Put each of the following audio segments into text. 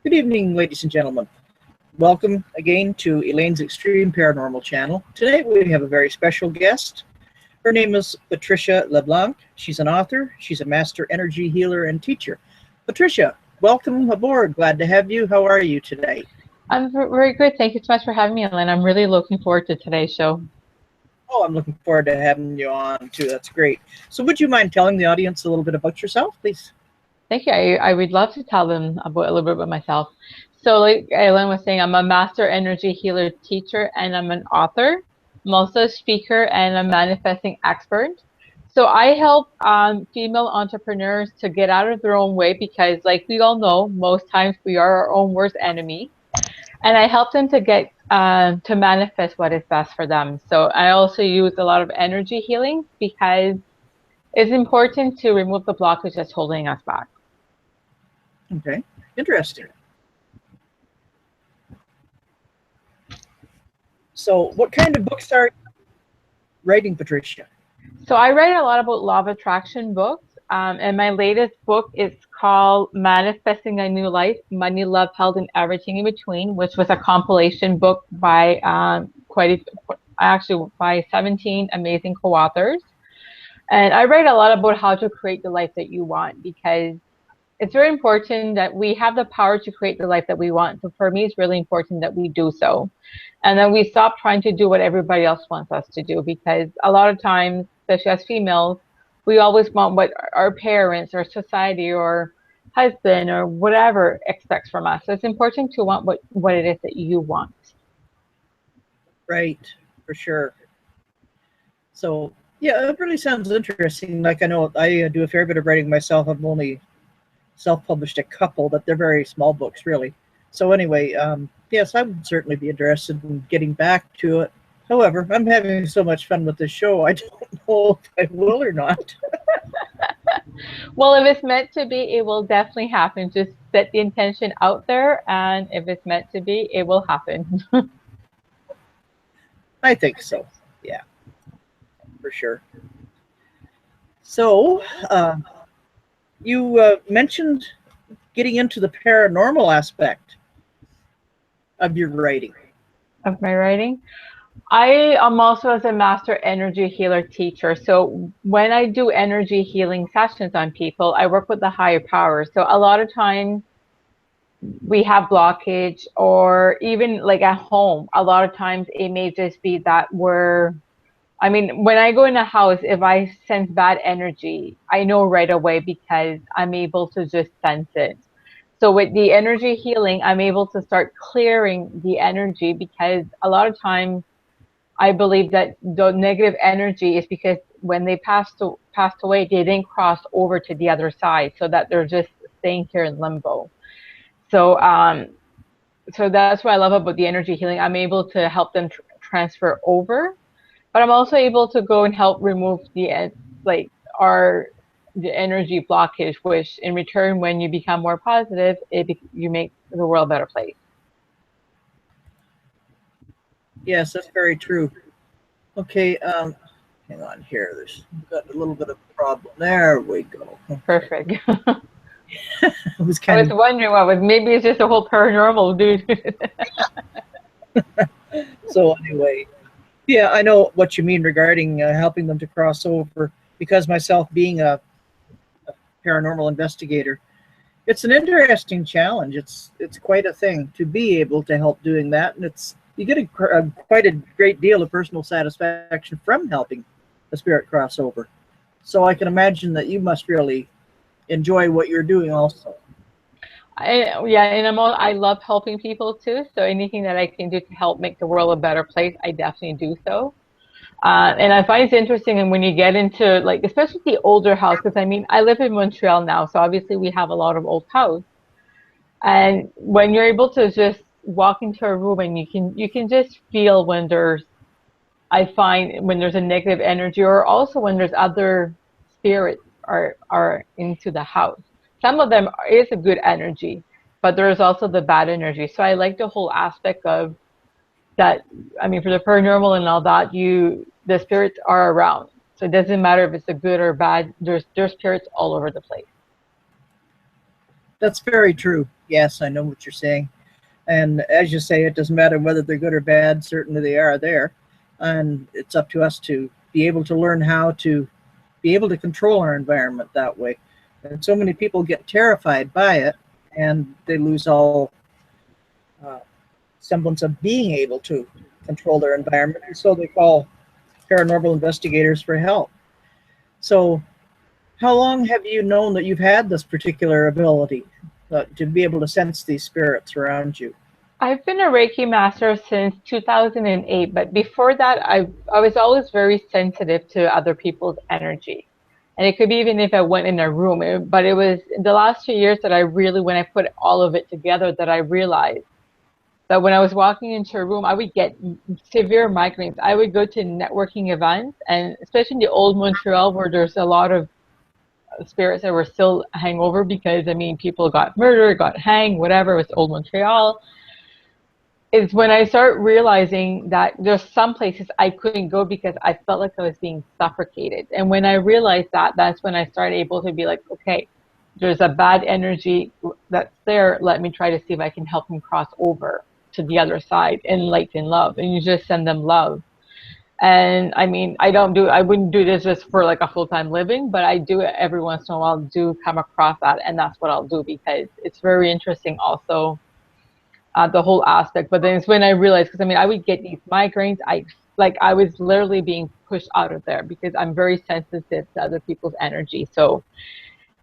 Good evening, ladies and gentlemen. Welcome again to Elaine's Extreme Paranormal Channel. Today we have a very special guest. Her name is Patricia LeBlanc. She's an author. She's a master energy healer and teacher. Patricia, welcome aboard. Glad to have you. How are you today? I'm very good. Thank you so much for having me, Elaine. I'm really looking forward to today's show. Oh, I'm looking forward to having you on too. That's great. So would you mind telling the audience a little bit about yourself, please? Thank you. I would love to tell them about a little bit about myself. So like Elaine was saying, I'm a master energy healer teacher and I'm an author. I'm also a speaker and a manifesting expert. So I help female entrepreneurs to get out of their own way because like we all know, most times we are our own worst enemy. And I help them to get to manifest what is best for them. So I also use a lot of energy healing because it's important to remove the blockage that's holding us back. Okay, interesting. So what kind of books are you writing, Patricia? So I write a lot about law of attraction books. And my latest book is called Manifesting a New Life, Money, Love, Health, and Everything in Between, which was a compilation book by by 17 amazing co-authors. And I write a lot about how to create the life that you want because it's very important that we have the power to create the life that we want. So for me, it's really important that we do so. And then we stop trying to do what everybody else wants us to do because a lot of times, especially as females, we always want what our parents or society or husband or whatever expects from us. So it's important to want what it is that you want. Right, for sure. So, yeah, it really sounds interesting. Like I know I do a fair bit of writing myself. I've only self-published a couple, but they're very small books, really. So anyway, yes, I would certainly be interested in getting back to it. However, I'm having so much fun with this show, I don't know if I will or not. Well, if it's meant to be, it will definitely happen. Just set the intention out there, and if it's meant to be, it will happen. I think so. Yeah, for sure. So, you mentioned getting into the paranormal aspect of your writing. Of my writing. I am also as a master energy healer teacher. So when I do energy healing sessions on people, I work with the higher power. So a lot of times we have blockage or even like at home, a lot of times it may just be that when I go in a house, if I sense bad energy, I know right away because I'm able to just sense it. So with the energy healing, I'm able to start clearing the energy because a lot of times I believe that the negative energy is because when they passed away, they didn't cross over to the other side, so that they're just staying here in limbo. So, so that's what I love about the energy healing. I'm able to help them transfer over, but I'm also able to go and help remove the energy blockage, which in return, when you become more positive, you make the world a better place. Yes, that's very true. Okay, hang on here. There's got a little bit of a problem. There we go. Okay. Perfect. I was wondering maybe it's just a whole paranormal dude. So anyway, yeah, I know what you mean regarding helping them to cross over, because myself being a paranormal investigator, it's an interesting challenge. It's quite a thing to be able to help doing that, and you get quite a great deal of personal satisfaction from helping a spirit cross over. So I can imagine that you must really enjoy what you're doing also. I love helping people too. So anything that I can do to help make the world a better place, I definitely do so. And I find it's interesting, and when you get into especially the older house, because I live in Montreal now, so obviously we have a lot of old house. And when you're able to just walk into a room and you can just feel when there's a negative energy, or also when there's other spirits are into the house. Some of them is a good energy, but there's also the bad energy. So I like the whole aspect of that. For the paranormal and all that, the spirits are around. So it doesn't matter if it's a good or bad. There's spirits all over the place. That's very true. Yes, I know what you're saying. And as you say, it doesn't matter whether they're good or bad, certainly they are there. And it's up to us to be able to learn how to be able to control our environment that way. And so many people get terrified by it, and they lose all uh, semblance of being able to control their environment. And so they call paranormal investigators for help. So how long have you known that you've had this particular ability to be able to sense these spirits around you? I've been a Reiki master since 2008, but before that, I was always very sensitive to other people's energy. And it could be even if I went in a room, but it was in the last 2 years that I really, when I put all of it together, that I realized that when I was walking into a room, I would get severe migraines. I would go to networking events, and especially in the old Montreal, where there's a lot of spirits that were still hangover because, I mean, people got murdered, got hanged, whatever, it was old Montreal. Is when I start realizing that there's some places I couldn't go because I felt like I was being suffocated. And when I realized that, that's when I started able to be like, okay, there's a bad energy that's there. Let me try to see if I can help them cross over to the other side in light and love. And you just send them love. And I mean, I wouldn't do this just for like a full-time living, but I do it every once in a while, do come across that. And that's what I'll do because it's very interesting also, the whole aspect. But then it's when I realized, because I mean, I would get these migraines. I was literally being pushed out of there because I'm very sensitive to other people's energy. So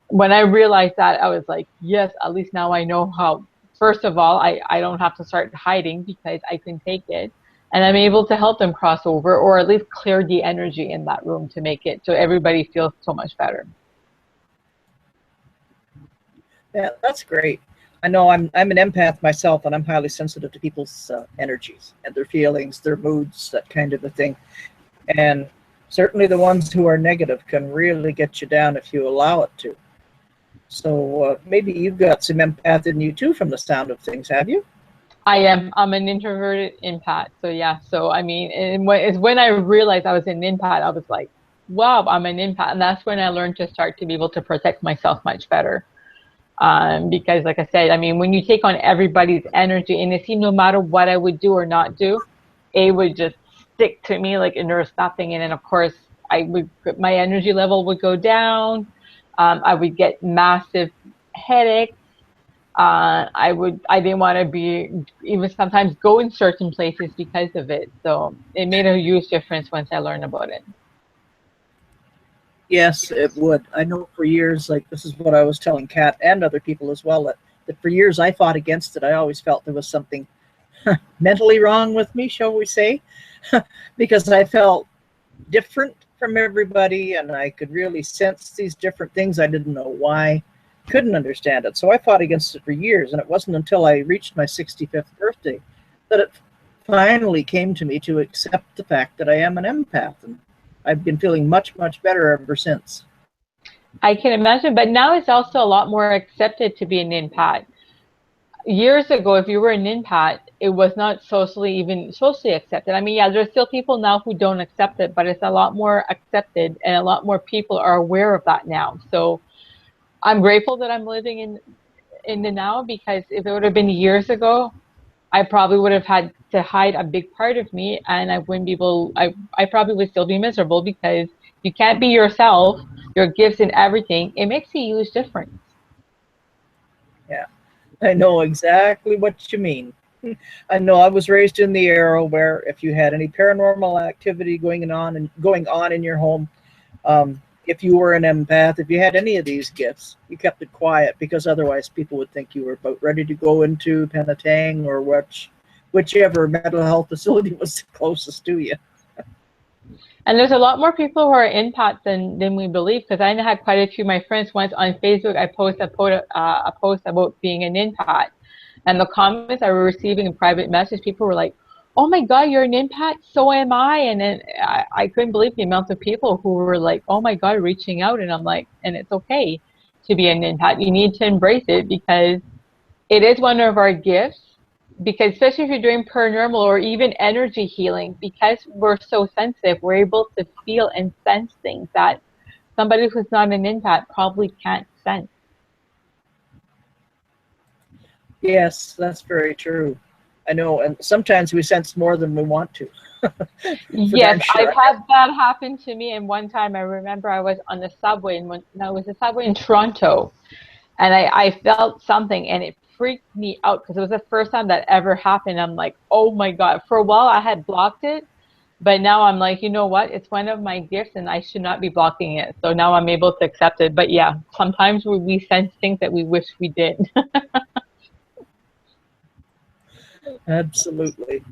when I realized that, I was like, yes, at least now I know how. First of all, I don't have to start hiding because I can take it. And I'm able to help them cross over or at least clear the energy in that room to make it so everybody feels so much better. Yeah, that's great. I know I'm an empath myself, and I'm highly sensitive to people's energies and their feelings, their moods, that kind of a thing. And certainly the ones who are negative can really get you down if you allow it to. So maybe you've got some empath in you too, from the sound of things, have you? I am. I'm an introverted empath. So yeah. So I mean, it's when I realized I was an empath, I was like, wow, I'm an empath, and that's when I learned to start to be able to protect myself much better. Because like I said, I mean, when you take on everybody's energy, and it seemed no matter what I would do or not do, it would just stick to me like, and there was nothing. And then of course, my energy level would go down. I would get massive headaches. I didn't want to be even sometimes go in certain places because of it. So it made a huge difference once I learned about it. Yes, it would. I know for years, like this is what I was telling Kat and other people as well, that for years I fought against it. I always felt there was something mentally wrong with me, shall we say, because I felt different from everybody, and I could really sense these different things. I didn't know why, couldn't understand it. So I fought against it for years, and it wasn't until I reached my 65th birthday that it finally came to me to accept the fact that I am an empath, and I've been feeling much, much better ever since. I can imagine, but now it's also a lot more accepted to be an empath. Years ago, if you were an empath, it was not even socially accepted. I mean, yeah, there's still people now who don't accept it, but it's a lot more accepted, and a lot more people are aware of that now. So I'm grateful that I'm living in the now, because if it would have been years ago, I probably would have had to hide a big part of me, and I wouldn't be able. I probably would still be miserable because you can't be yourself, your gifts and everything. It makes a huge difference. Yeah, I know exactly what you mean. I know I was raised in the era where if you had any paranormal activity going on in your home, if you were an empath, if you had any of these gifts, you kept it quiet because otherwise people would think you were about ready to go into Penetang or whichever mental health facility was closest to you. And there's a lot more people who are empaths than we believe, because I had quite a few of my friends. Once on Facebook, I posted a post about being an empath, and the comments I were receiving in private message, people were like, "Oh my God, you're an empath, so am I." And then I couldn't believe the amount of people who were like, "Oh my God," reaching out. And I'm like, and it's okay to be an empath. You need to embrace it because it is one of our gifts. Because especially if you're doing paranormal or even energy healing, because we're so sensitive, we're able to feel and sense things that somebody who's not an empath probably can't sense. Yes, that's very true. I know, and sometimes we sense more than we want to, for Yes, darn I've sure. had that happen to me. And one time I remember I was on the subway, and when no, it was the subway in Toronto, and I felt something, and it freaked me out because it was the first time that ever happened. I'm like, oh my God. For a while I had blocked it, but now I'm like, you know what? It's one of my gifts and I should not be blocking it. So now I'm able to accept it. But yeah, sometimes we sense things that we wish we did. Absolutely.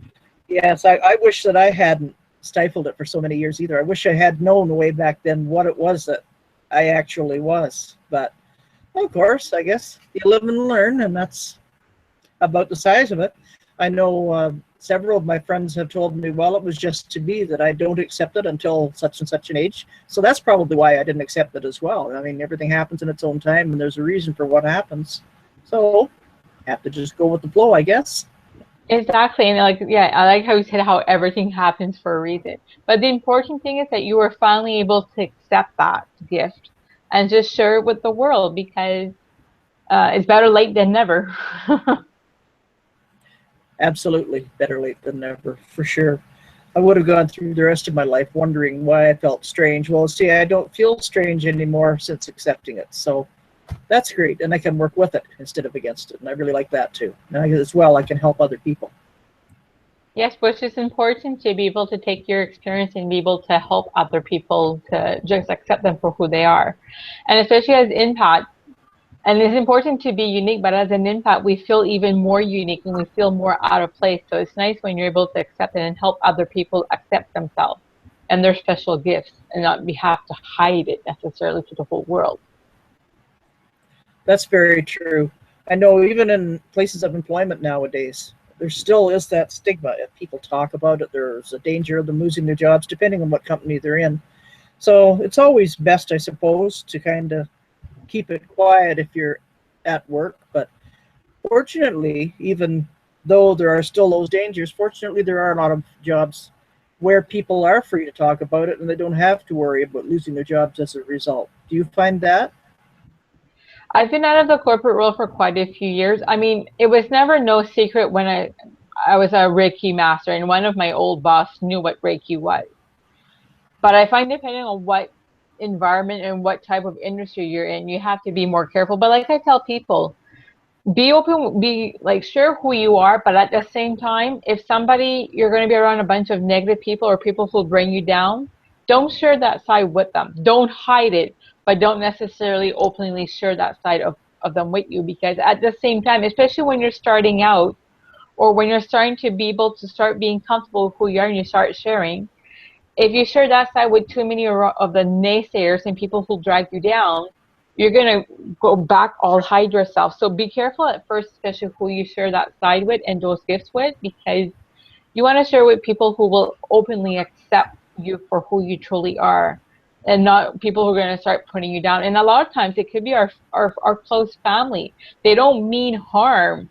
Yes, I wish that I hadn't stifled it for so many years either. I wish I had known way back then what it was that I actually was. But of course, I guess you live and learn, and that's about the size of it. I know several of my friends have told me, well, it was just to be that I don't accept it until such and such an age. So that's probably why I didn't accept it as well. I mean, everything happens in its own time, and there's a reason for what happens. So have to just go with the flow, I guess. Exactly. And like, yeah, I like how you said how everything happens for a reason. But the important thing is that you were finally able to accept that gift and just share it with the world because it's better late than never. Absolutely. Better late than never, for sure. I would have gone through the rest of my life wondering why I felt strange. Well, see, I don't feel strange anymore since accepting it. So that's great. And I can work with it instead of against it. And I really like that too. And as well, I can help other people. Yes, which is important to be able to take your experience and be able to help other people to just accept them for who they are. And especially as empaths, and it's important to be unique, but as an empath, we feel even more unique and we feel more out of place. So it's nice when you're able to accept it and help other people accept themselves and their special gifts and not be have to hide it necessarily to the whole world. That's very true. I know even in places of employment nowadays, there still is that stigma. If people talk about it, there's a danger of them losing their jobs, depending on what company they're in. So it's always best, I suppose, to kind of keep it quiet if you're at work. But fortunately, even though there are still those dangers, fortunately, there are a lot of jobs where people are free to talk about it and they don't have to worry about losing their jobs as a result. Do you find that? I've been out of the corporate world for quite a few years. I mean, it was never no secret when I was a Reiki master and one of my old boss knew what Reiki was. But I find depending on what environment and what type of industry you're in, you have to be more careful. But like I tell people, be open, be like share who you are, but at the same time, if somebody you're going to be around a bunch of negative people or people who bring you down, don't share that side with them. Don't hide it, but don't necessarily openly share that side of them with you because at the same time, especially when you're starting out or when you're starting to be able to start being comfortable with who you are and you start sharing, if you share that side with too many of the naysayers and people who drag you down, you're going to go back all hide yourself. So be careful at first, especially who you share that side with and those gifts with, because you want to share with people who will openly accept you for who you truly are and not people who are going to start putting you down. And a lot of times it could be our close family. They don't mean harm,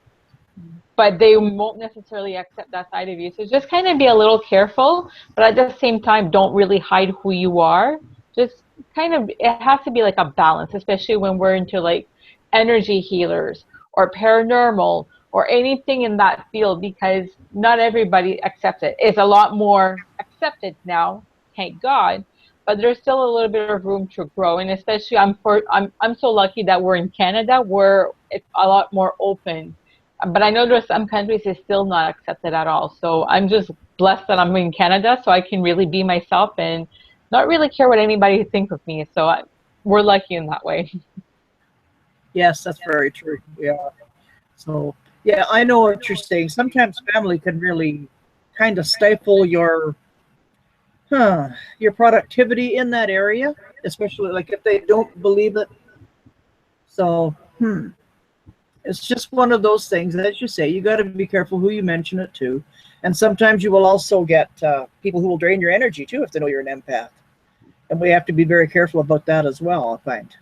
but they won't necessarily accept that side of you. So just kind of be a little careful, but at the same time, don't really hide who you are. Just kind of, it has to be like a balance, especially when we're into like energy healers or paranormal or anything in that field, because not everybody accepts it. It's a lot more accepted now, thank God, but there's still a little bit of room to grow. And especially, I'm so lucky that we're in Canada, where it's a lot more open, but I know there's some countries it's still not accepted at all. So I'm just blessed that I'm in Canada, so I can really be myself and not really care what anybody thinks of me. So we're lucky in that way. Yes, that's very true. Yeah. So, yeah, I know what you're saying. Sometimes family can really kind of stifle your productivity in that area, especially like if they don't believe it. So, it's just one of those things. As you say, you got to be careful who you mention it to. And sometimes you will also get people who will drain your energy too if they know you're an empath. And we have to be very careful about that as well, I find.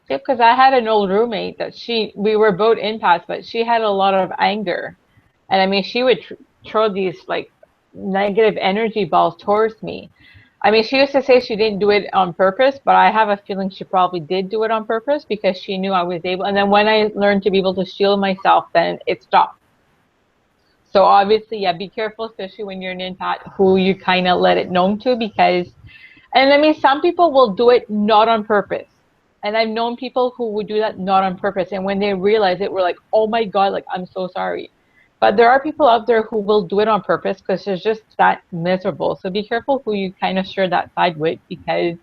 Yeah, because I had an old roommate that we were both empaths, but she had a lot of anger. And I mean, she would throw these like negative energy balls towards me. I mean, she used to say she didn't do it on purpose, but I have a feeling she probably did do it on purpose because she knew I was able. And then when I learned to be able to shield myself, then it stopped. So obviously, yeah, be careful, especially when you're an empath, who you kind of let it known to, because, and I mean, some people will do it not on purpose. And I've known people who would do that not on purpose. And when they realize it, we're like, oh my God, like, I'm so sorry. But there are people out there who will do it on purpose because they're just that miserable. So be careful who you kind of share that side with, because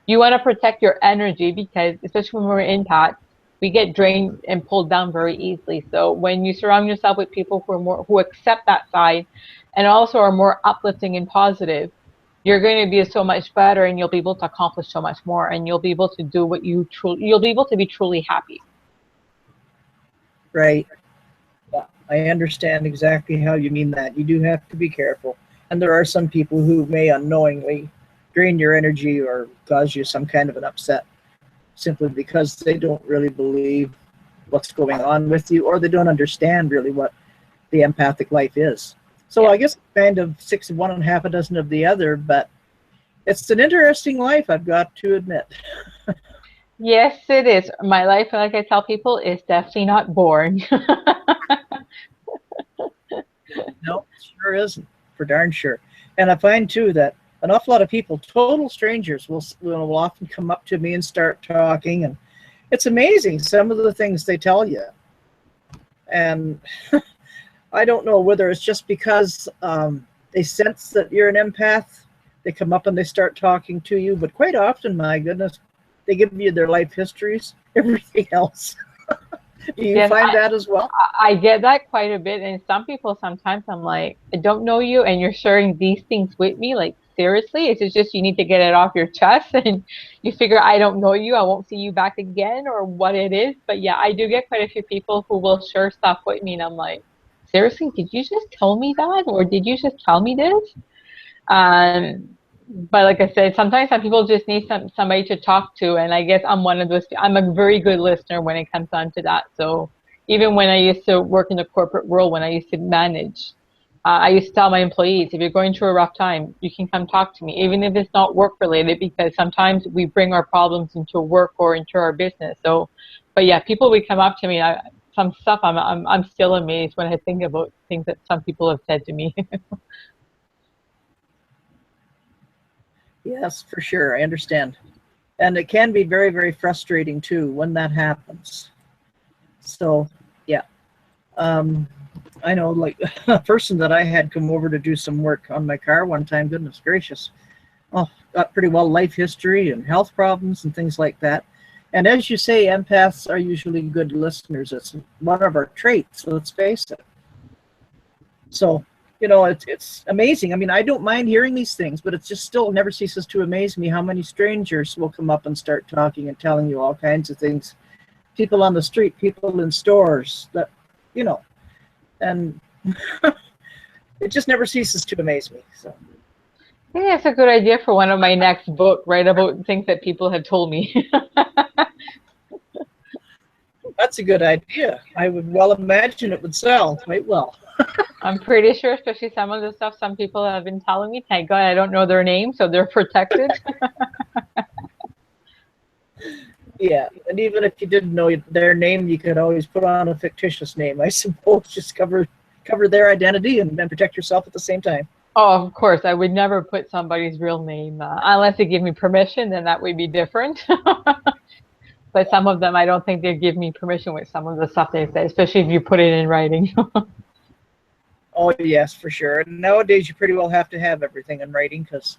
you want to protect your energy, because especially when we're in empaths, we get drained and pulled down very easily. So when you surround yourself with people who are more, who accept that side and also are more uplifting and positive, you're going to be so much better, and you'll be able to accomplish so much more, and you'll be able to do what you truly, you'll be able to be truly happy. Right. Yeah, I understand exactly how you mean that. You do have to be careful. And there are some people who may unknowingly drain your energy or cause you some kind of an upset simply because they don't really believe what's going on with you, or they don't understand really what the empathic life is. So I guess kind of 6 of one and half a dozen of the other, but it's an interesting life, I've got to admit. Yes, it is. My life, like I tell people, is definitely not boring. No, it sure isn't, for darn sure. And I find too that an awful lot of people, total strangers, will often come up to me and start talking, and it's amazing some of the things they tell you. And I don't know whether it's just because they sense that you're an empath, they come up and they start talking to you, but quite often, my goodness, they give you their life histories, everything else. Do you find that as well? I get that quite a bit, and some people, sometimes I'm like, I don't know you, and you're sharing these things with me, like, seriously? It's just you need to get it off your chest, and you figure, I don't know you, I won't see you back again, or what it is. But yeah, I do get quite a few people who will share stuff with me, and I'm like, seriously, did you just tell me that, or did you just tell me this? But like I said, sometimes some people just need somebody to talk to, and I guess I'm one of those. I'm a very good listener when it comes down to that. So even when I used to work in the corporate world, when I used to manage, I used to tell my employees, if you're going through a rough time, you can come talk to me, even if it's not work related, because sometimes we bring our problems into work or into our business. So, but yeah, people would come up to me. Some stuff I'm still amazed when I think about things that some people have said to me. Yes, for sure. I understand. And it can be very, very frustrating too when that happens. So, yeah. I know, like, a person that I had come over to do some work on my car one time, goodness gracious. Oh, got pretty well life history and health problems and things like that. And as you say, empaths are usually good listeners. It's one of our traits, let's face it. So, you know, it's amazing. I mean, I don't mind hearing these things, but it just still never ceases to amaze me how many strangers will come up and start talking and telling you all kinds of things. People on the street, people in stores, that, you know, and it just never ceases to amaze me. So I think that's a good idea for one of my next book, write about things that people have told me. that's a good idea. I would well imagine it would sell quite well. I'm pretty sure, especially some of the stuff some people have been telling me. Thank God I don't know their name, so they're protected. Yeah, and even if you didn't know their name, you could always put on a fictitious name, I suppose. Just cover their identity and then protect yourself at the same time. Oh, of course, I would never put somebody's real name unless they give me permission. Then that would be different. But some of them, I don't think they give me permission with some of the stuff they say, especially if you put it in writing. Oh, yes, for sure. And nowadays, you pretty well have to have everything in writing because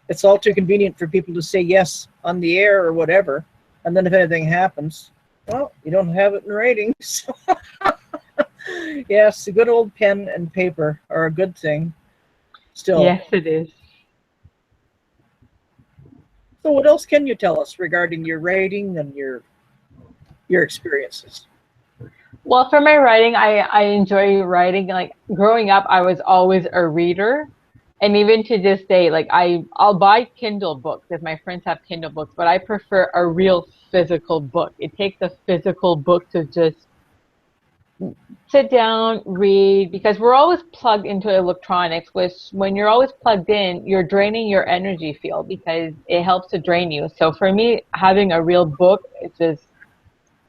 it's all too convenient for people to say yes on the air or whatever. And then if anything happens, well, you don't have it in writing. So yes, a good old pen and paper are a good thing still. Yes, it is. So what else can you tell us regarding your writing and your experiences? Well, for my writing, I enjoy writing. Like growing up, I was always a reader. And even to this day, like I'll buy Kindle books if my friends have Kindle books, but I prefer a real physical book. It takes a physical book to just sit down, read, because we're always plugged into electronics, which when you're always plugged in, you're draining your energy field because it helps to drain you. So for me, having a real book, it's just,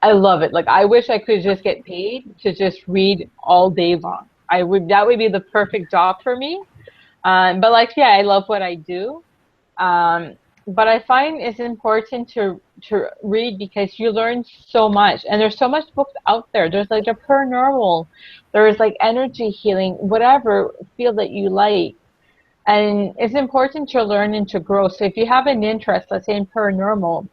I love it. Like, I wish I could just get paid to just read all day long. That would be the perfect job for me. But like, yeah, I love what I do. Um, but I find it's important to read because you learn so much, and there's so much books out there. There's like the paranormal, there's like energy healing, whatever field that you like, and it's important to learn and to grow. So if you have an interest, let's say in paranormal,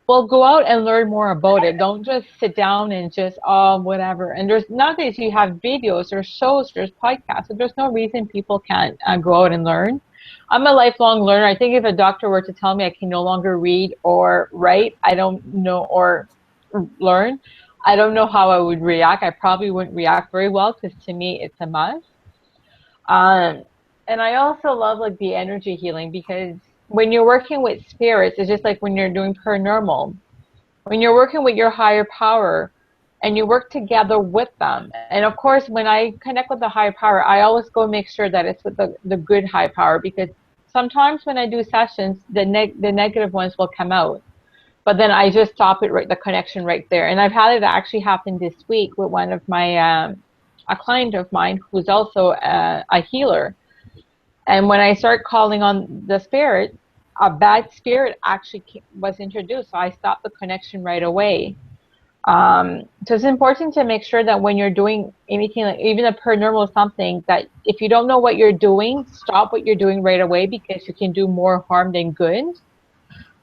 well, go out and learn more about it. Don't just sit down and just, oh, whatever. And there's nowadays you have videos, there's shows, there's podcasts. So there's no reason people can't go out and learn. I'm a lifelong learner. I think if a doctor were to tell me I can no longer read or write, I don't know, or learn, I don't know how I would react. I probably wouldn't react very well because to me it's a must. And I also love like the energy healing because when you're working with spirits, it's just like when you're doing paranormal. When you're working with your higher power and you work together with them. And of course, when I connect with the higher power, I always go make sure that it's with the good high power, because sometimes when I do sessions, the negative ones will come out. But then I just stop it, right, the connection right there. And I've had it actually happen this week with one of my, a client of mine who's also a healer. And when I start calling on the spirit, a bad spirit actually was introduced. So I stopped the connection right away. So it's important to make sure that when you're doing anything, like even a paranormal something, that if you don't know what you're doing, stop what you're doing right away, because you can do more harm than good.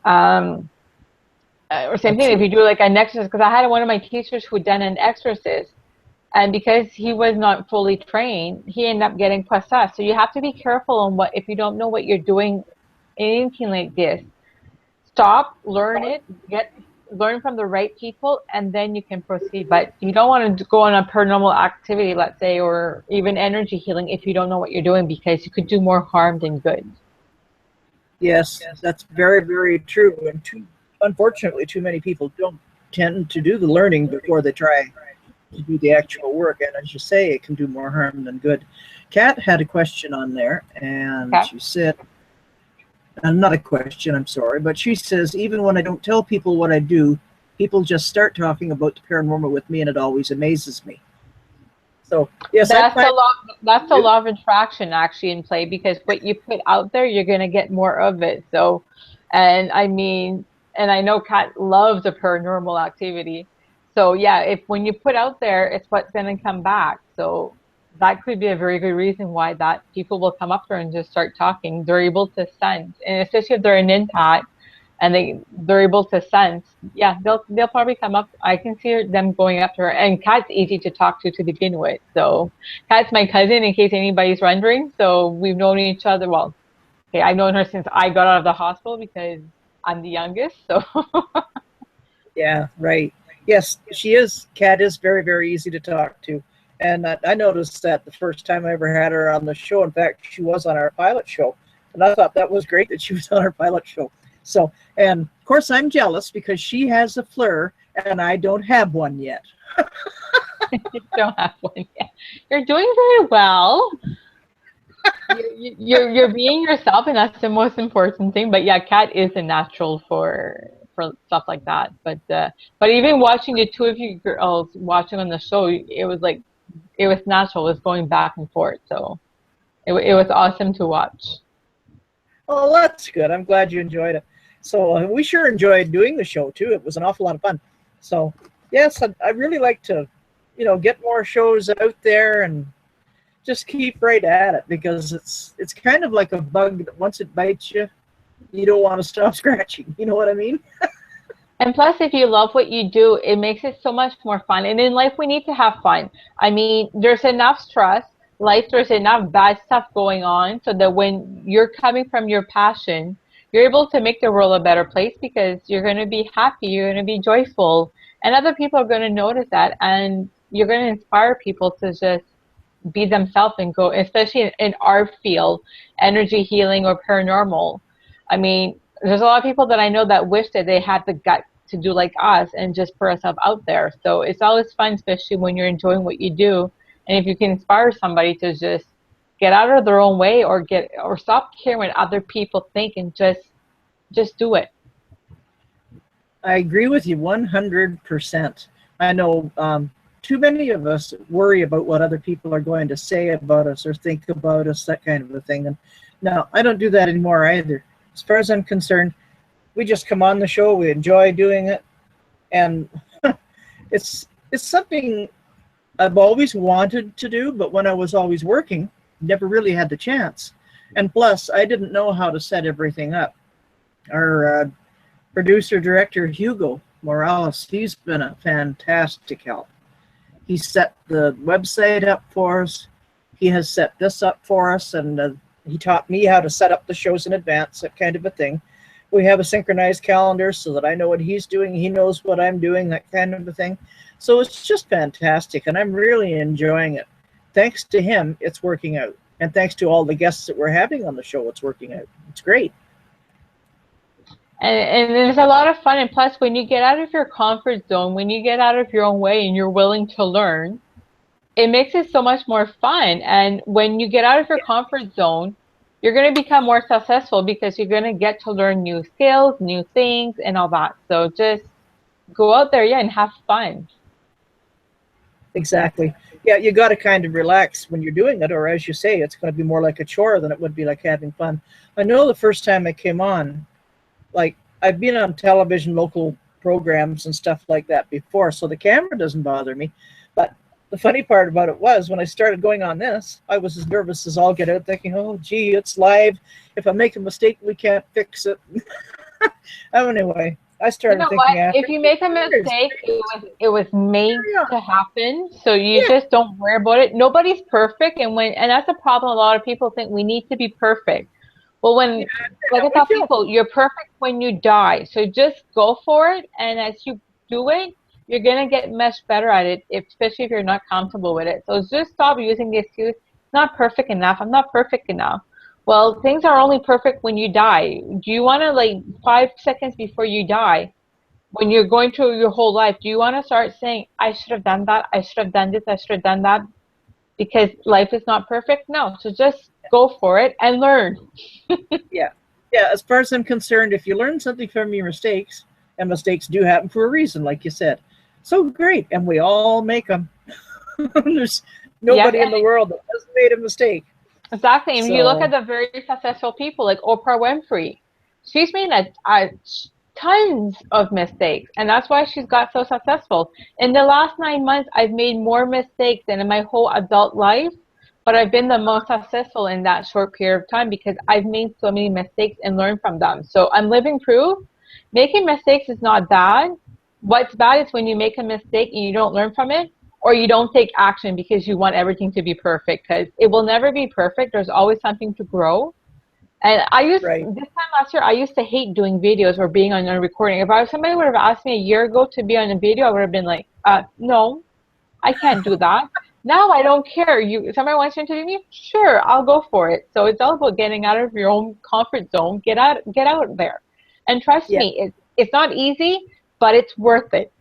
Or same thing if you do like an exorcist, because I had one of my teachers who done an exorcist, and because he was not fully trained, he ended up getting possessed. So you have to be careful on what, if you don't know what you're doing, anything like this, stop, learn it, learn from the right people, and then you can proceed. But you don't want to go on a paranormal activity, let's say, or even energy healing if you don't know what you're doing, because you could do more harm than good. Yes, that's very, very true. And unfortunately, too many people don't tend to do the learning before they try to do the actual work. And as you say, it can do more harm than good. Kat had a question on there, and she said, not a question, I'm sorry, but she says, even when I don't tell people what I do, people just start talking about the paranormal with me, and it always amazes me. So yes, that's the law of attraction actually in play, because what you put out there, you're going to get more of it. So, and I mean, and I know Kat loves the paranormal activity. So yeah, if when you put out there, it's what's going to come back. So that could be a very good reason why that people will come up there and just start talking. They're able to sense, and especially if they're an empath and they're able to sense, yeah, they'll probably come up. I can see them going up to her. And Kat's easy to talk to begin with. So Kat's my cousin, in case anybody's wondering. So we've known each other. Well, okay, I've known her since I got out of the hospital because I'm the youngest. So yeah, right. Yes, she is. Kat is very, very easy to talk to. And I noticed that the first time I ever had her on the show. In fact, she was on our pilot show. And I thought that was great that she was on our pilot show. So, and of course, I'm jealous because she has a fleur and I don't have one yet. You don't have one yet. You're doing very well. You're being yourself, and that's the most important thing. But yeah, Kat is a natural for stuff like that. But even watching the two of you girls watching on the show, it was like, it was natural. It was going back and forth. So it was awesome to watch. Oh, that's good. I'm glad you enjoyed it. So we sure enjoyed doing the show too. It was an awful lot of fun. So yes, I really like to, get more shows out there and just keep right at it, because it's kind of like a bug that once it bites you, you don't want to stop scratching. You know what I mean? And plus, if you love what you do, it makes it so much more fun. And in life, we need to have fun. I mean, there's enough stress. There's enough bad stuff going on, so that when you're coming from your passion, you're able to make the world a better place, because you're going to be happy, you're going to be joyful, and other people are going to notice that, and you're going to inspire people to just be themselves and go, especially in our field, energy healing or paranormal. I mean, there's a lot of people that I know that wish that they had the gut to do like us and just put ourselves out there. So it's always fun, especially when you're enjoying what you do. And if you can inspire somebody to just get out of their own way, or stop caring what other people think, and just do it. I agree with you 100%. I know too many of us worry about what other people are going to say about us or think about us, that kind of a thing. And no, I don't do that anymore either. As far as I'm concerned, we just come on the show, we enjoy doing it, and it's something I've always wanted to do, but when I was always working, never really had the chance. And plus, I didn't know how to set everything up. Our producer director, Hugo Morales, he's been a fantastic help. He set the website up for us. He has set this up for us, and he taught me how to set up the shows in advance, that kind of a thing. We have a synchronized calendar so that I know what he's doing, he knows what I'm doing, that kind of a thing. So it's just fantastic, and I'm really enjoying it. Thanks to him, it's working out. And thanks to all the guests that we're having on the show, it's working out. It's great. And there's a lot of fun. And plus, when you get out of your comfort zone, when you get out of your own way and you're willing to learn, it makes it so much more fun. And when you get out of your comfort zone, you're going to become more successful because you're going to get to learn new skills, new things, and all that. So just go out there, and have fun. Exactly. Yeah, you got to kind of relax when you're doing it, or as you say, it's going to be more like a chore than it would be like having fun. I know the first time I came on, like, I've been on television, local programs and stuff like that before, so the camera doesn't bother me. But the funny part about it was, when I started going on this, I was as nervous as all get out, thinking, oh, gee, it's live. If I make a mistake, we can't fix it. Anyway, I started thinking after. If you make a mistake, it was made to happen. So you just don't worry about it. Nobody's perfect, and that's a problem. A lot of people think we need to be perfect. Well, like I tell people, you're perfect when you die. So just go for it, and as you do it, you're gonna get much better at it, especially if you're not comfortable with it. So just stop using the excuse, not perfect enough. I'm not perfect enough. Well, things are only perfect when you die. Do you want to, like, 5 seconds before you die, when you're going through your whole life, do you want to start saying, I should have done that, I should have done this, I should have done that, because life is not perfect? No. So just go for it and learn. Yeah. As far as I'm concerned, if you learn something from your mistakes, and mistakes do happen for a reason, like you said, so great. And we all make them. There's nobody in the world that hasn't made a mistake. Exactly. And you look at the very successful people like Oprah Winfrey. She's made tons of mistakes, and that's why she's got so successful. In the last 9 months, I've made more mistakes than in my whole adult life, but I've been the most successful in that short period of time because I've made so many mistakes and learned from them. So I'm living proof. Making mistakes is not bad. What's bad is when you make a mistake and you don't learn from it, or you don't take action because you want everything to be perfect, because it will never be perfect. There's always something to grow. And this time last year, I used to hate doing videos or being on a recording. If somebody would have asked me a year ago to be on a video, I would have been like, no, I can't do that. Now I don't care. Somebody wants to interview me? Sure, I'll go for it. So it's all about getting out of your own comfort zone. Get out there. And trust me, it's not easy, but it's worth it.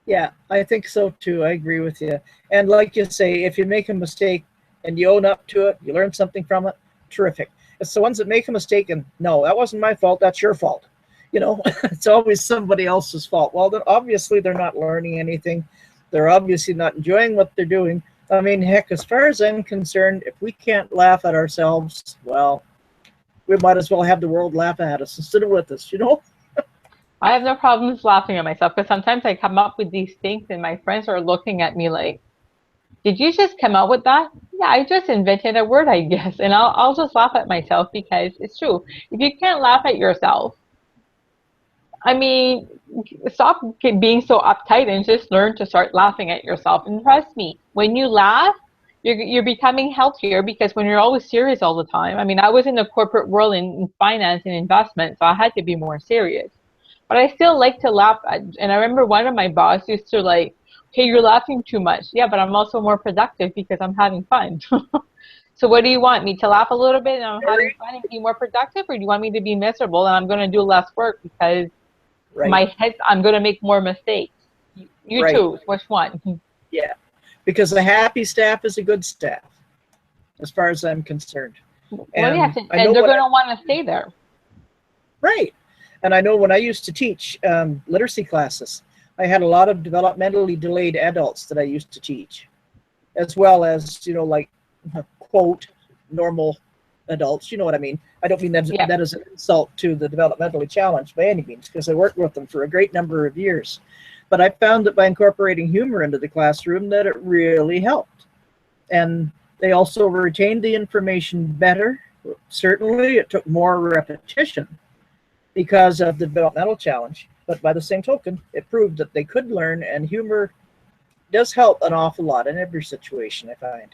Yeah, I think so too. I agree with you. And like you say, if you make a mistake and you own up to it, you learn something from it, terrific. It's the ones that make a mistake and, no, that wasn't my fault, that's your fault. It's always somebody else's fault. Well, then obviously they're not learning anything. They're obviously not enjoying what they're doing. I mean, heck, as far as I'm concerned, if we can't laugh at ourselves, well, we might as well have the world laughing at us instead of with us, I have no problems laughing at myself, because sometimes I come up with these things and my friends are looking at me like, did you just come up with that? Yeah, I just invented a word, I guess. And I'll just laugh at myself because it's true. If you can't laugh at yourself, I mean, stop being so uptight and just learn to start laughing at yourself. And trust me, when you laugh, you're becoming healthier, because when you're always serious all the time, I mean, I was in the corporate world in finance and investment, so I had to be more serious. But I still like to laugh. And I remember one of my bosses used to like, hey, you're laughing too much. Yeah, but I'm also more productive because I'm having fun. So what do you want? Me to laugh a little bit and I'm having fun and be more productive? Or do you want me to be miserable and I'm going to do less work because Right. My head, I'm going to make more mistakes. You Right. choose which one. Yeah, because a happy staff is a good staff, as far as I'm concerned. Well, yes, I know and they're when going to want to stay there. right. And I know when I used to teach literacy classes, I had a lot of developmentally delayed adults that I used to teach, as well as, like, quote, normal adults. You know what I mean? I don't mean that, Yeah. that is an insult to the developmentally challenged by any means, because I worked with them for a great number of years. But I found that by incorporating humor into the classroom, that it really helped. And they also retained the information better. Certainly, it took more repetition because of the developmental challenge. But by the same token, it proved that they could learn, and humor does help an awful lot in every situation, I find.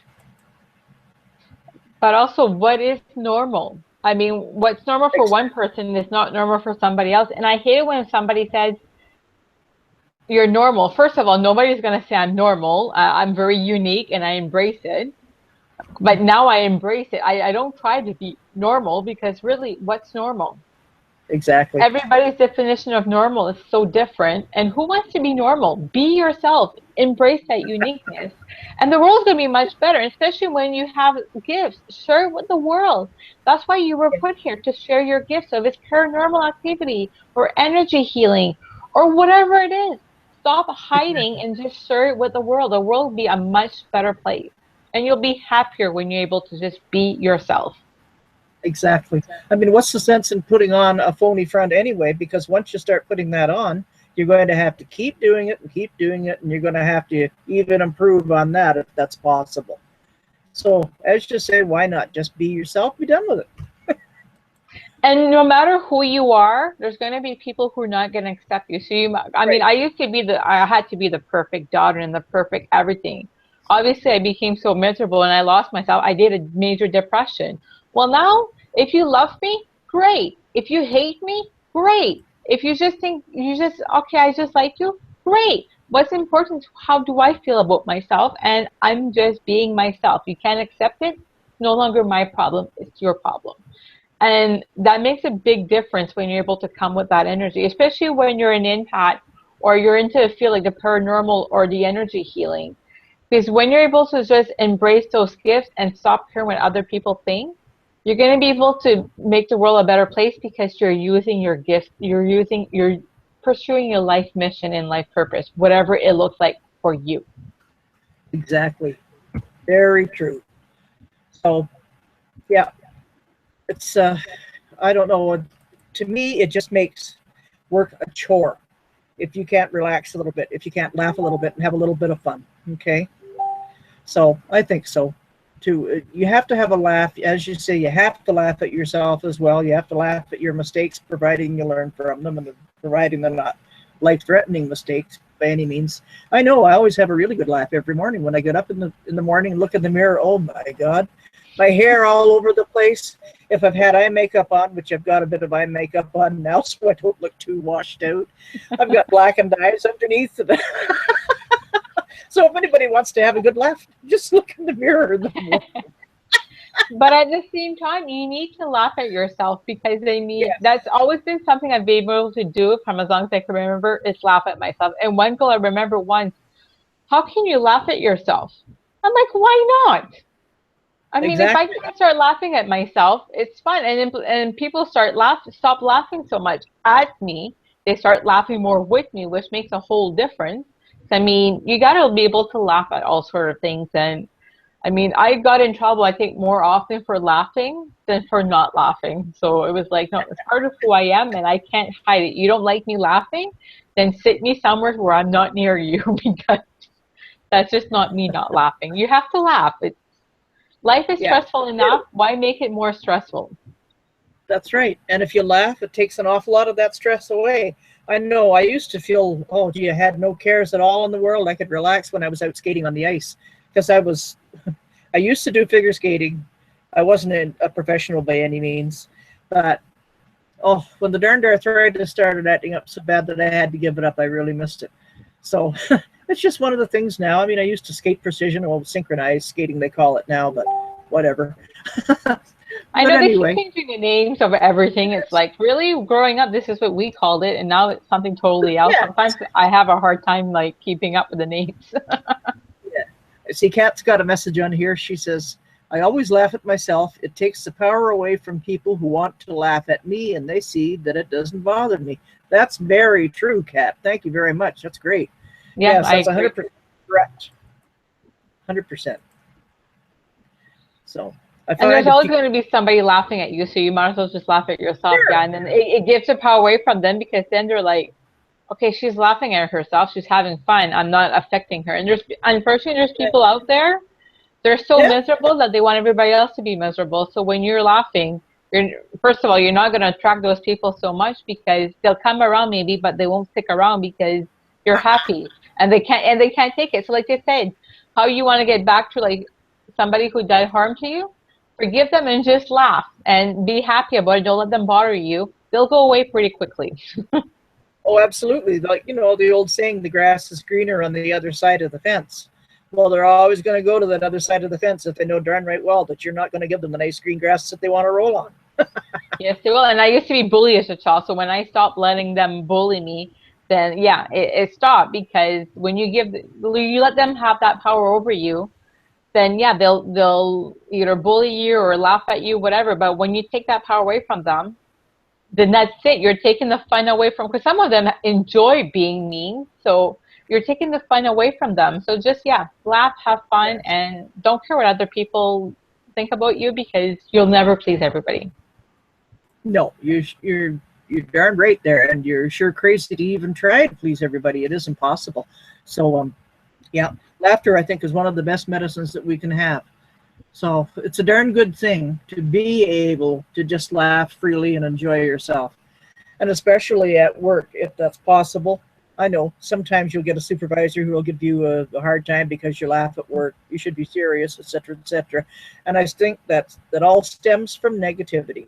But also, what is normal? I mean, what's normal for one person is not normal for somebody else. And I hate it when somebody says, you're normal. First of all, nobody's going to say I'm normal. I'm very unique and I embrace it. But now I embrace it. I don't try to be normal, because really, what's normal? Exactly. Everybody's definition of normal is so different. And who wants to be normal? Be yourself. Embrace that uniqueness. And the world's going to be much better, especially when you have gifts. Share it with the world. That's why you were put here, to share your gifts. So if it's paranormal activity or energy healing or whatever it is, stop hiding and just share it with the world. The world will be a much better place. And you'll be happier when you're able to just be yourself. Exactly. I mean, what's the sense in putting on a phony front anyway? Because once you start putting that on, you're going to have to keep doing it and keep doing it, and you're going to have to even improve on that if that's possible. So, as you say, why not just be yourself? Be done with it. And no matter who you are, there's going to be people who are not going to accept you. So I mean, I had to be the perfect daughter and the perfect everything. Obviously, I became so miserable and I lost myself. I did a major depression. Well, now, if you love me, great. If you hate me, great. If you just think, okay, I just like you, great. What's important is, how do I feel about myself? And I'm just being myself. You can't accept it, it's no longer my problem, it's your problem. And that makes a big difference when you're able to come with that energy, especially when you're an empath or you're into the field like the paranormal or the energy healing. Because when you're able to just embrace those gifts and stop caring what other people think, you're going to be able to make the world a better place, because you're using your gift, you're pursuing your life mission and life purpose, whatever it looks like for you. Exactly. Very true. So, yeah, it's, I don't know, to me, it just makes work a chore if you can't relax a little bit, if you can't laugh a little bit and have a little bit of fun, okay? So, I think so, too. You have to have a laugh. As you say, you have to laugh at yourself as well. You have to laugh at your mistakes, providing you learn from them, and providing they're not life-threatening mistakes by any means. I know I always have a really good laugh every morning when I get up in the morning and look in the mirror. Oh, my God. My hair all over the place. If I've had eye makeup on, which I've got a bit of eye makeup on now, so I don't look too washed out. I've got blackened eyes underneath. So if anybody wants to have a good laugh, just look in the mirror. But at the same time, you need to laugh at yourself, because that's always been something I've been able to do from as long as I can remember, is laugh at myself. And one girl I remember once, how can you laugh at yourself? I'm like, why not? I mean, Exactly. if I can start laughing at myself, it's fun. And people stop laughing so much at me. They start laughing more with me, which makes a whole difference. I mean, you got to be able to laugh at all sort of things. And I mean, I got in trouble, I think, more often for laughing than for not laughing. So it was like, no, it's part of who I am, and I can't hide it. You don't like me laughing? Then sit me somewhere where I'm not near you, because that's just not me not laughing. You have to laugh. Life is stressful enough. Why make it more stressful? That's right. And if you laugh, it takes an awful lot of that stress away. I know I used to feel, oh, gee, I had no cares at all in the world. I could relax when I was out skating on the ice, because I used to do figure skating. I wasn't a professional by any means, but oh, when the darned arthritis started acting up so bad that I had to give it up, I really missed it. So it's just one of the things now. I mean, I used to skate precision, well, synchronized skating they call it now, but whatever. I But know they keep anyway, changing the names of everything. It's yes, like, really, growing up, this is what we called it, and now it's something totally else. yeah, Sometimes I have a hard time like keeping up with the names. yeah. See, Kat's got a message on here. She says, I always laugh at myself. It takes the power away from people who want to laugh at me and they see that it doesn't bother me. That's very true, Kat. Thank you very much. That's great. Yeah, Yes, I that's agree. 100% correct. 100%. So I And there's find if always you, going to be somebody laughing at you, so you might as well just laugh at yourself. Yeah, sure, and then it gives the power away from them because then they're like, okay, she's laughing at herself, she's having fun. I'm not affecting her. And there's unfortunately there's people out there, they're so yeah, miserable that they want everybody else to be miserable. So when you're laughing, you're first of all, you're not going to attract those people so much because they'll come around maybe, but they won't stick around because you're happy and they can't take it. So like they said, how you want to get back to like somebody who did harm to you, forgive them and just laugh and be happy about it. Don't let them bother you. They'll go away pretty quickly. oh, absolutely. Like, the old saying, the grass is greener on the other side of the fence. Well, they're always going to go to that other side of the fence if they know darn right well that you're not going to give them the nice green grass that they want to roll on. Yes, they will. And I used to be bullied as a child. So when I stopped letting them bully me, then yeah, it stopped because when you let them have that power over you, then yeah, they'll either bully you or laugh at you, whatever. But when you take that power away from them, then that's it. You're taking the fun away from, because some of them enjoy being mean. So you're taking the fun away from them. So just, yeah, laugh, have fun, Yes. and don't care what other people think about you because you'll never please everybody. No, you're darn right there, and you're sure crazy to even try to please everybody. It is impossible. So yeah, laughter I think is one of the best medicines that we can have. So it's a darn good thing to be able to just laugh freely and enjoy yourself, and especially at work if that's possible. I know sometimes you'll get a supervisor who will give you a hard time because you laugh at work. You should be serious, etc., etc. And I think that all stems from negativity,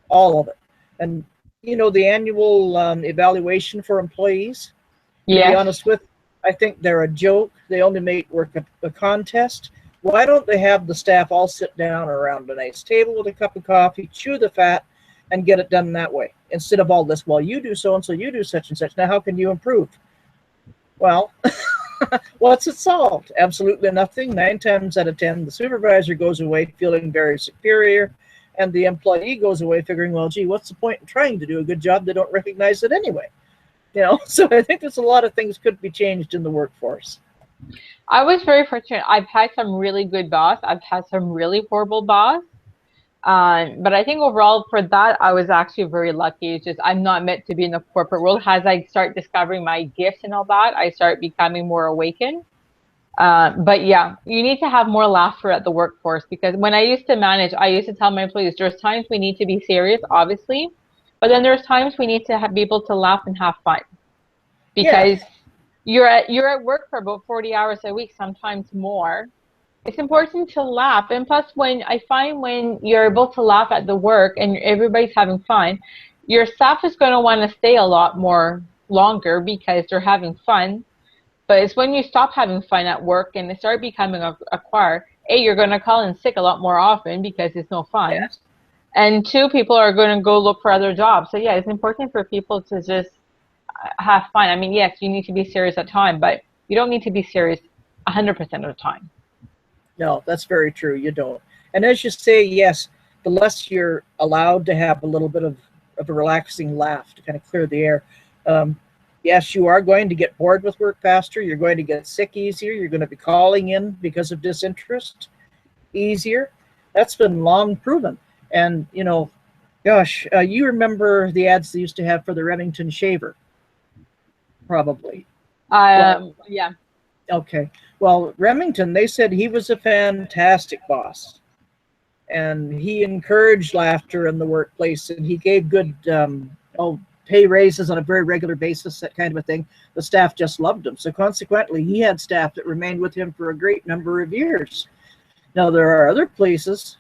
all of it. And the annual evaluation for employees, to be Yes. honest with, I think they're a joke. They only make work a contest. Why don't they have the staff all sit down around a nice table with a cup of coffee, chew the fat, and get it done that way, instead of all this, well, you do so and so, you do such and such. Now, how can you improve? Well, what's it solved? Absolutely nothing. 9 times out of 10, the supervisor goes away feeling very superior, and the employee goes away figuring, well, gee, what's the point in trying to do a good job? They don't recognize it anyway. So I think there's a lot of things could be changed in the workforce. I was very fortunate. I've had some really good boss. I've had some really horrible boss. But I think overall for that, I was actually very lucky. It's just I'm not meant to be in the corporate world. As I start discovering my gifts and all that, I start becoming more awakened. But yeah, you need to have more laughter at the workforce because when I used to manage, I used to tell my employees there's times we need to be serious, obviously, but then there's times we need to be able to laugh and have fun because Yes, you're at work for about 40 hours a week, sometimes more. It's important to laugh. And plus, when you're able to laugh at the work and everybody's having fun, your staff is going to want to stay a lot more longer because they're having fun. But it's when you stop having fun at work and they start becoming a choir, A, you're going to call in sick a lot more often because it's no fun. yes. And two, people are going to go look for other jobs. So yeah, it's important for people to just have fun. I mean, yes, you need to be serious at time, but you don't need to be serious 100% of the time. No, that's very true. You don't. And as you say, yes, the less you're allowed to have a little bit of a relaxing laugh to kind of clear the air. Um, yes, you are going to get bored with work faster. You're going to get sick easier. You're going to be calling in because of disinterest easier. That's been long proven. And, gosh, you remember the ads they used to have for the Remington shaver, probably. Well, Yeah. okay. Well, Remington, they said he was a fantastic boss, and he encouraged laughter in the workplace, and he gave good pay raises on a very regular basis, that kind of a thing. The staff just loved him. So consequently, he had staff that remained with him for a great number of years. Now, there are other places,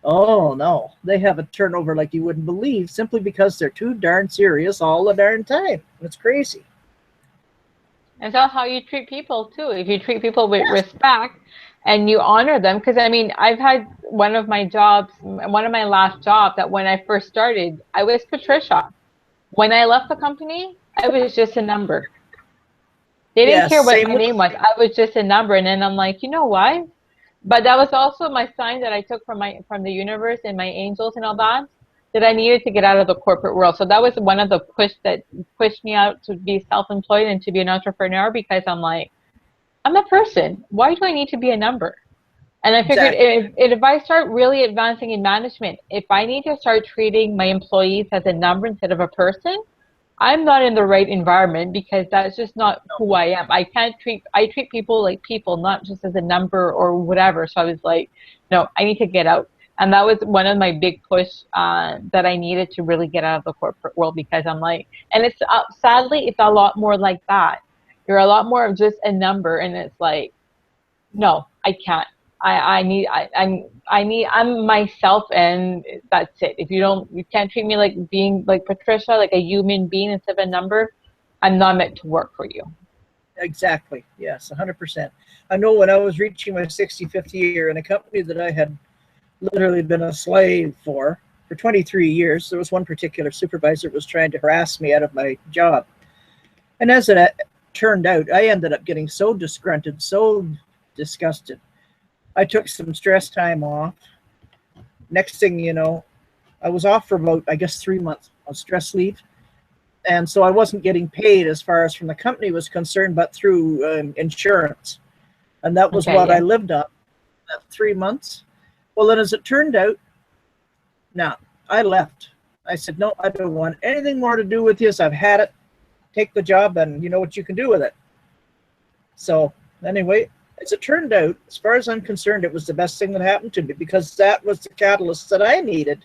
oh no, they have a turnover like you wouldn't believe simply because they're too darn serious all the darn time. It's crazy. And so how you treat people too. If you treat people with Yes. respect and you honor them. Because I mean, I've had one of my last jobs, that when I first started, I was Patricia. When I left the company, I was just a number. They didn't Yes, care what same my with name was. I was just a number. And then I'm like, you know what? But that was also my sign that I took from the universe and my angels and all that, that I needed to get out of the corporate world. So that was one of the push that pushed me out to be self-employed and to be an entrepreneur, because I'm like, I'm a person. Why do I need to be a number? And I figured, exactly. if I start really advancing in management, if I need to start treating my employees as a number instead of a person, I'm not in the right environment, because that's just not who I am. I treat people like people, not just as a number or whatever. So I was like, no, I need to get out. And that was one of my big push, that I needed to really get out of the corporate world, because I'm like, and it's sadly, it's a lot more like that. You're a lot more of just a number, and it's like, no, I can't. I'm myself, and that's it. If you can't treat me like being like Patricia, like a human being instead of a number, I'm not meant to work for you. Exactly. Yes, 100%. I know when I was reaching my 65th year in a company that I had literally been a slave for 23 years, there was one particular supervisor that was trying to harass me out of my job. And as it turned out, I ended up getting so disgruntled, so disgusted. I took some stress time off. Next thing you know, I was off for about, I guess, 3 months on stress leave. And so I wasn't getting paid as far as from the company was concerned, but through insurance. And that was Okay, what I yeah. lived on that 3 months. Well, then as it turned out, no, I left. I said, no, I don't want anything more to do with this. I've had it. Take the job, and you know what you can do with it. So anyway, as it turned out, as far as I'm concerned, it was the best thing that happened to me, because that was the catalyst that I needed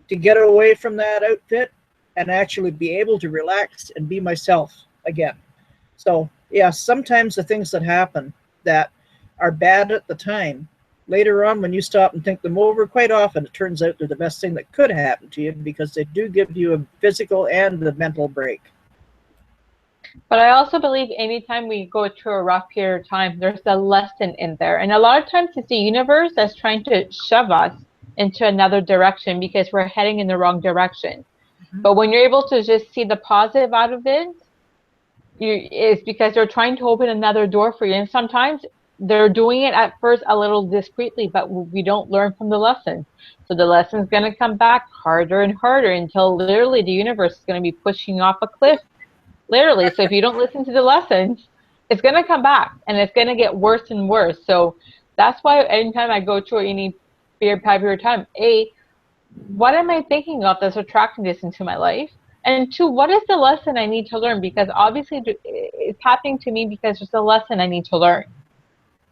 to get away from that outfit and actually be able to relax and be myself again. So yeah, sometimes the things that happen that are bad at the time, later on when you stop and think them over, quite often it turns out they're the best thing that could happen to you, because they do give you a physical and a mental break. But I also believe anytime we go through a rough period of time, there's a lesson in there. And a lot of times it's the universe that's trying to shove us into another direction, because we're heading in the wrong direction. But when you're able to just see the positive out of it, it's because they're trying to open another door for you. And sometimes they're doing it at first a little discreetly, but we don't learn from the lesson. So the lesson's going to come back harder and harder, until literally the universe is going to be pushing you off a cliff. Literally. So if you don't listen to the lessons, it's going to come back, and it's going to get worse and worse. So that's why anytime I go through any period of time, what am I thinking of that's attracting this into my life? And two, what is the lesson I need to learn? Because obviously it's happening to me because there's a lesson I need to learn.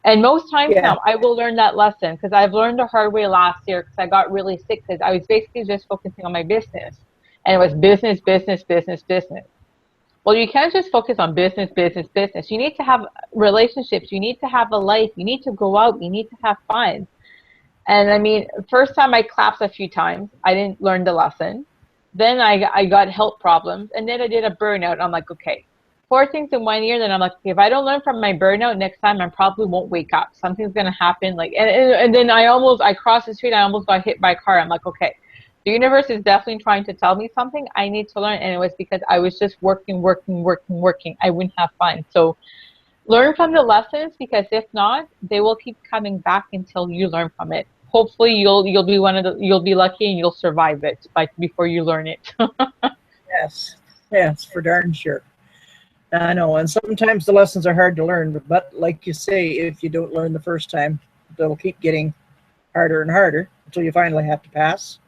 And most times Yeah, now, I will learn that lesson, because I've learned the hard way last year, because I got really sick, because I was basically just focusing on my business. And it was business, business, business, business. Well, you can't just focus on business, business, business. You need to have relationships. You need to have a life. You need to go out. You need to have fun. And I mean, first time I collapsed a few times. I didn't learn the lesson. Then I got health problems. And then I did a burnout. I'm like, okay, 4 things in 1 year. Then I'm like, okay, if I don't learn from my burnout next time, I probably won't wake up. Something's going to happen. Like, and then I crossed the street. I almost got hit by a car. I'm like, okay, the universe is definitely trying to tell me something I need to learn. And it was because I was just working. I wouldn't have fun. So learn from the lessons, because if not, they will keep coming back until you learn from it. Hopefully you'll be lucky and you'll survive it before you learn it. yes, yes, for darn sure. I know, and sometimes the lessons are hard to learn, but like you say, if you don't learn the first time, they'll keep getting harder and harder until you finally have to pass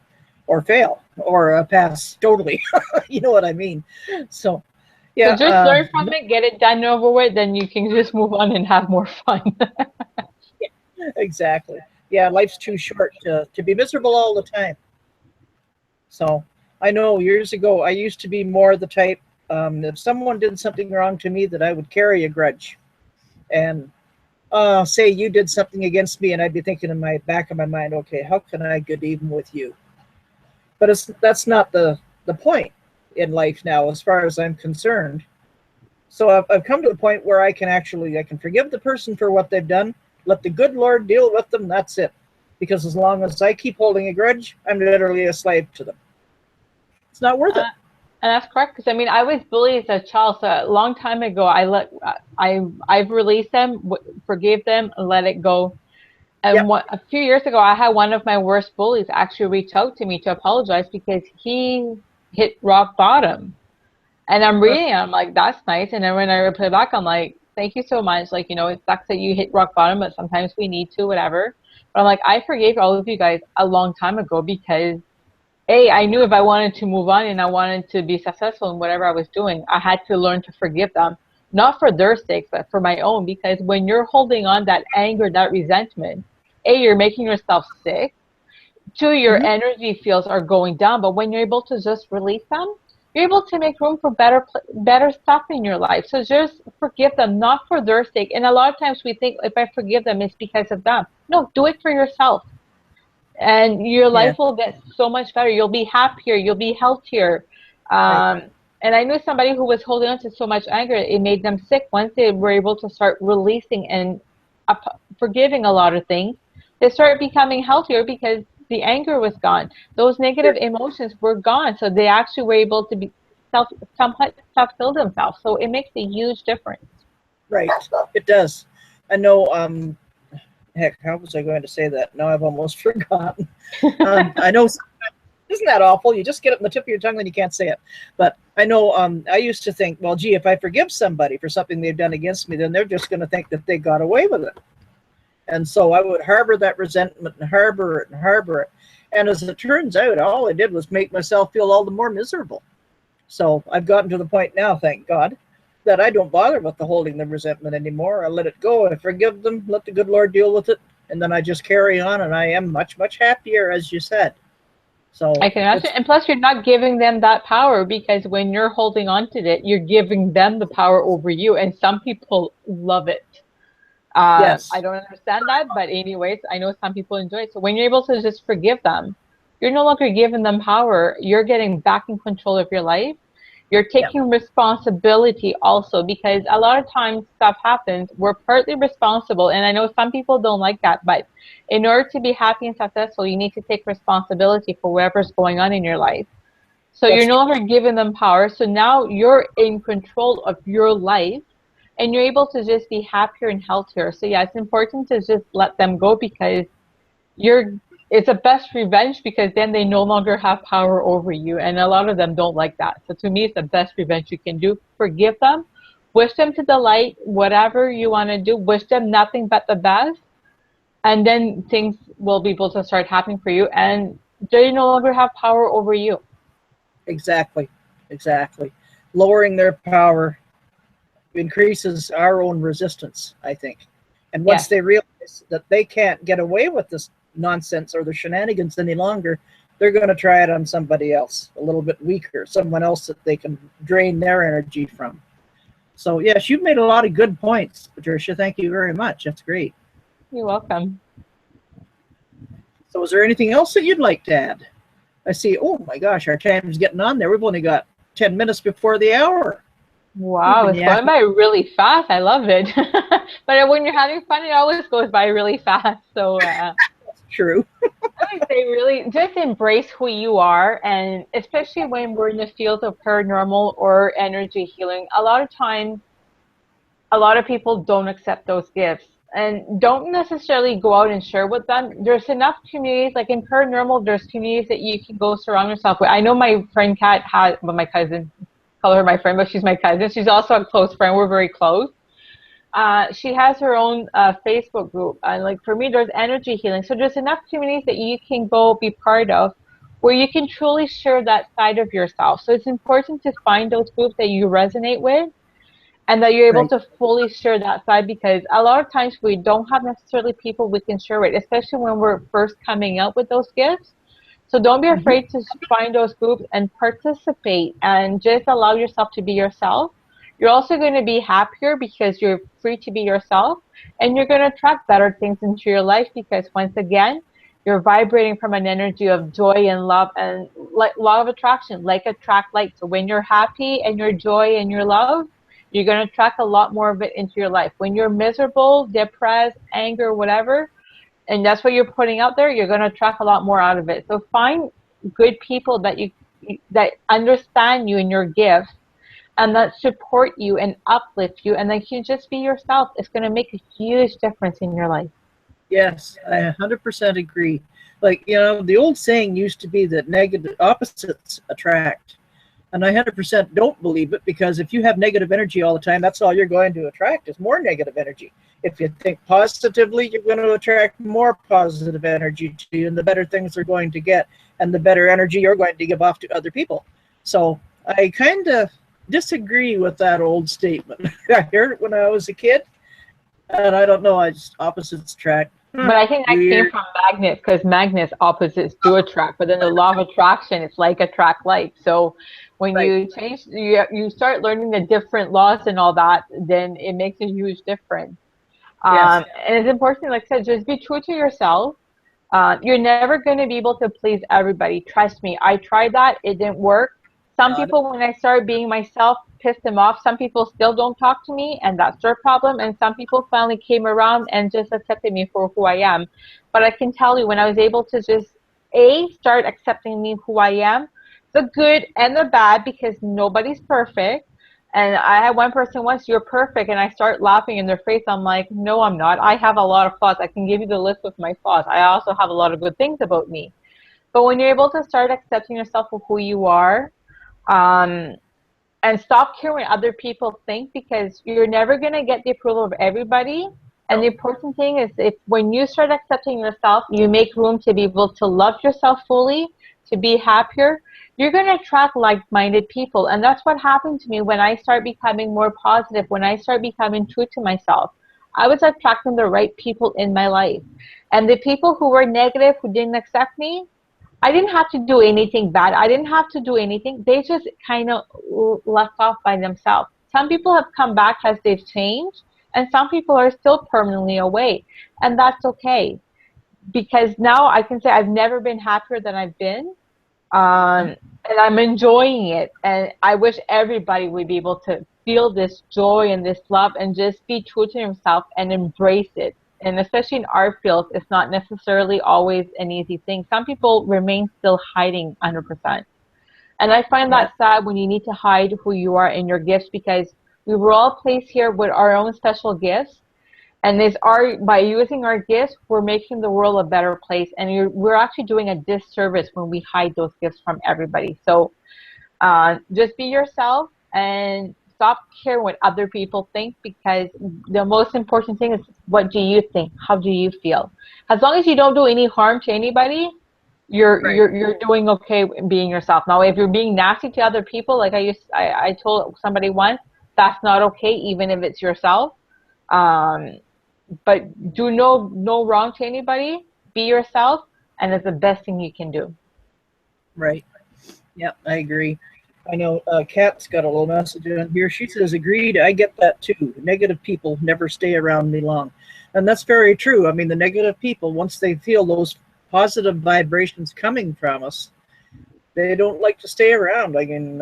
or fail or pass totally. You know what I mean? So, So yeah, just learn from it, get it done over with, then you can just move on and have more fun. exactly. Yeah, life's too short to be miserable all the time. So I know years ago, I used to be more the type, if someone did something wrong to me, that I would carry a grudge. And say you did something against me, and I'd be thinking in my back of my mind, okay, how can I get even with you? But that's not the point in life now, as far as I'm concerned. So I've come to the point where I can forgive the person for what they've done, Let the good Lord deal with them. That's it. Because as long as I keep holding a grudge, I'm literally a slave to them. It's not worth it. And that's correct, because I mean, I was bullied as a child. So a long time ago, I've released them, forgave them, and let it go. And a few years ago, I had one of my worst bullies actually reach out to me to apologize because he hit rock bottom. And I'm reading it, I'm like, that's nice. And then when I reply back, I'm like, thank you so much. Like, you know, it sucks that you hit rock bottom, but sometimes we need to, whatever. But I'm like, I forgave all of you guys a long time ago because I knew if I wanted to move on and I wanted to be successful in whatever I was doing, I had to learn to forgive them, not for their sakes, but for my own. Because when you're holding on that anger, that resentment, you're making yourself sick. Two, your energy fields are going down. But when you're able to just release them, you're able to make room for better stuff in your life. So just forgive them, not for their sake. And a lot of times we think if I forgive them, it's because of them. No, do it for yourself. And your life will get so much better. You'll be happier. You'll be healthier. And I knew somebody who was holding on to so much anger, it made them sick. Once they were able to start releasing and forgiving a lot of things, they started becoming healthier because the anger was gone. Those negative emotions were gone. So they actually were able to be self-heal themselves. So it makes a huge difference. Right. It does. I know, heck, how was I going to say that? Now I've almost forgotten. I know, isn't that awful? You just get it in the tip of your tongue, then you can't say it. But I know I used to think, well, gee, if I forgive somebody for something they've done against me, then they're just going to think that they got away with it. And so I would harbor that resentment and harbor it and harbor it. And as it turns out, all I did was make myself feel all the more miserable. So I've gotten to the point now, thank God, that I don't bother with the holding the resentment anymore. I let it go. I forgive them, let the good Lord deal with it, and then I just carry on, and I am much, much happier, as you said. So I can imagine. And plus, you're not giving them that power, because when you're holding on to it, you're giving them the power over you, and some people love it. yes. I don't understand that, but anyways, I know some people enjoy it. So when you're able to just forgive them, you're no longer giving them power. You're getting back in control of your life. You're taking responsibility also, because a lot of times stuff happens. We're partly responsible. And I know some people don't like that, but in order to be happy and successful, you need to take responsibility for whatever's going on in your life. So you're no longer giving them power. So now you're in control of your life, and you're able to just be happier and healthier. So yeah, it's important to just let them go, because it's a best revenge, because then they no longer have power over you. And a lot of them don't like that. So to me, it's the best revenge you can do. Forgive them, wish them to the light, whatever you want to do, wish them nothing but the best. And then things will be able to start happening for you, and they no longer have power over you. Exactly. Exactly. Lowering their power increases our own resistance, I think. And once they realize that they can't get away with this nonsense or the shenanigans any longer, they're going to try it on somebody else, a little bit weaker, someone else that they can drain their energy from. So yes, you've made a lot of good points, Patricia. Thank you very much. That's great. You're welcome. So is there anything else that you'd like to add? I see, oh my gosh, our time's getting on there. We've only got 10 minutes before the hour. Wow, it's going by really fast. I love it. But when you're having fun, it always goes by really fast. So that's true. I would say really just embrace who you are, and especially when we're in the field of paranormal or energy healing, a lot of times, a lot of people don't accept those gifts and don't necessarily go out and share with them. There's enough communities, like in paranormal, there's communities that you can go surround yourself with. I know my friend Kat had, well, my cousin, call her my friend, but she's my cousin. She's also a close friend. We're very close. She has her own Facebook group. And like for me, there's energy healing. So there's enough communities that you can go be part of where you can truly share that side of yourself. So it's important to find those groups that you resonate with and that you're able to fully share that side, because a lot of times we don't have necessarily people we can share with, especially when we're first coming out with those gifts. So don't be afraid to find those groups and participate and just allow yourself to be yourself. You're also going to be happier because you're free to be yourself, and you're going to attract better things into your life, because once again, you're vibrating from an energy of joy and love, and like law of attraction, like attract like. So when you're happy and your joy and your love, you're going to attract a lot more of it into your life. When you're miserable, depressed, anger, whatever, and that's what you're putting out there, you're going to attract a lot more out of it. So find good people that understand you and your gifts, and that support you and uplift you, and then you just be yourself. It's going to make a huge difference in your life. Yes, I 100% agree. Like, you know, the old saying used to be that negative opposites attract. And I 100% don't believe it, because if you have negative energy all the time, that's all you're going to attract is more negative energy. If you think positively, you're going to attract more positive energy to you, and the better things are going to get, and the better energy you're going to give off to other people. So I kind of disagree with that old statement. I heard it when I was a kid, and I don't know, I just opposites attract. But I think that came from magnets, because magnets opposites do attract. But then the law of attraction, it's like attract like. So when you change, you start learning the different laws and all that, then it makes a huge difference. Yes. And it's important, like I said, just be true to yourself. You're never going to be able to please everybody. Trust me. I tried that. It didn't work. Some people, when I started being myself, pissed them off. Some people still don't talk to me, and that's their problem. And some people finally came around and just accepted me for who I am. But I can tell you, when I was able to just, start accepting me who I am, the good and the bad, because nobody's perfect. And I had one person once, you're perfect. And I start laughing in their face. I'm like, no, I'm not. I have a lot of flaws. I can give you the list of my flaws. I also have a lot of good things about me. But when you're able to start accepting yourself for who you are, and stop caring what other people think, because you're never going to get the approval of everybody. And the important thing is, if when you start accepting yourself, you make room to be able to love yourself fully, to be happier, you're going to attract like-minded people. And that's what happened to me when I started becoming more positive, when I started becoming true to myself. I was attracting the right people in my life. And the people who were negative, who didn't accept me, I didn't have to do anything bad. I didn't have to do anything. They just kind of left off by themselves. Some people have come back as they've changed, and some people are still permanently away. And that's okay. Because now I can say I've never been happier than I've been. And I'm enjoying it. And I wish everybody would be able to feel this joy and this love and just be true to himself and embrace it. And especially in our field, it's not necessarily always an easy thing. Some people remain still hiding 100%. And I find that sad when you need to hide who you are and your gifts, because we were all placed here with our own special gifts. And by using our gifts, we're making the world a better place. And we're actually doing a disservice when we hide those gifts from everybody. So just be yourself and stop caring what other people think, because the most important thing is, what do you think? How do you feel? As long as you don't do any harm to anybody, you're doing okay being yourself. Now, if you're being nasty to other people, like I told somebody once, that's not okay, even if it's yourself. But do no wrong to anybody. Be yourself, and it's the best thing you can do. Right. Yeah, I agree. I know Kat's got a little message in here. She says, agreed, I get that too. Negative people never stay around me long. And that's very true. I mean, the negative people, once they feel those positive vibrations coming from us, they don't like to stay around. I mean,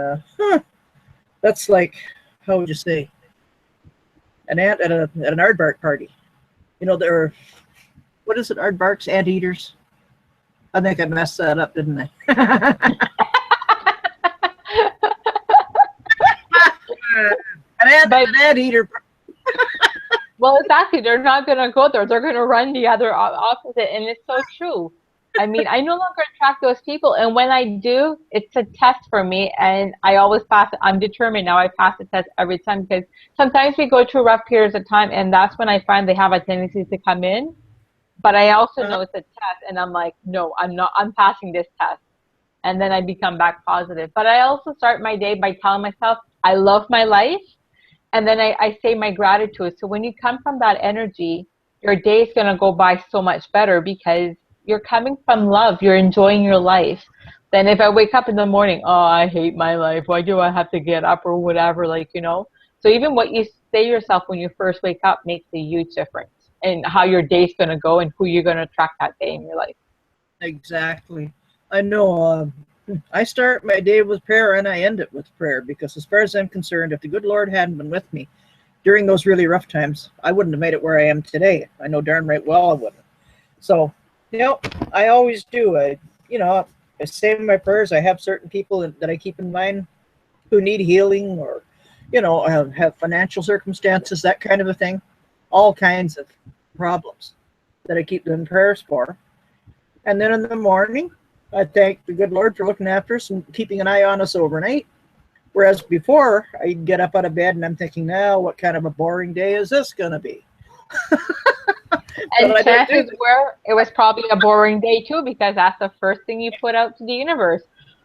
that's like, how would you say, an ant at an aardvark party. You know, what is it, aardvarks, anteaters? I think I messed that up, didn't I? An anteater. Well, exactly. They're not going to go there. They're going to run the other opposite. And it's so true. I mean, I no longer attract those people. And when I do, it's a test for me. And I always pass it. I'm determined now. I pass the test every time, because sometimes we go through rough periods of time. And that's when I find they have a tendency to come in. But I also know it's a test. And I'm like, no, I'm not. I'm passing this test. And then I become back positive. But I also start my day by telling myself, I love my life. And then I say my gratitude. So when you come from that energy, your day is going to go by so much better, because you're coming from love. You're enjoying your life. Then if I wake up in the morning, oh, I hate my life. Why do I have to get up or whatever? Like, you know. So even what you say yourself when you first wake up makes a huge difference in how your day's going to go and who you're going to attract that day in your life. Exactly. I know I start my day with prayer and I end it with prayer, because as far as I'm concerned, if the good Lord hadn't been with me during those really rough times, I wouldn't have made it where I am today. I know darn right well I wouldn't. So, I always do. I say my prayers. I have certain people that I keep in mind who need healing, or, have financial circumstances, that kind of a thing. All kinds of problems that I keep them in prayers for. And then in the morning, I thank the good Lord for looking after us and keeping an eye on us overnight. Whereas before, I'd get up out of bed and I'm thinking, now, what kind of a boring day is this going to be? And chances were it was probably a boring day too, because that's the first thing you put out to the universe.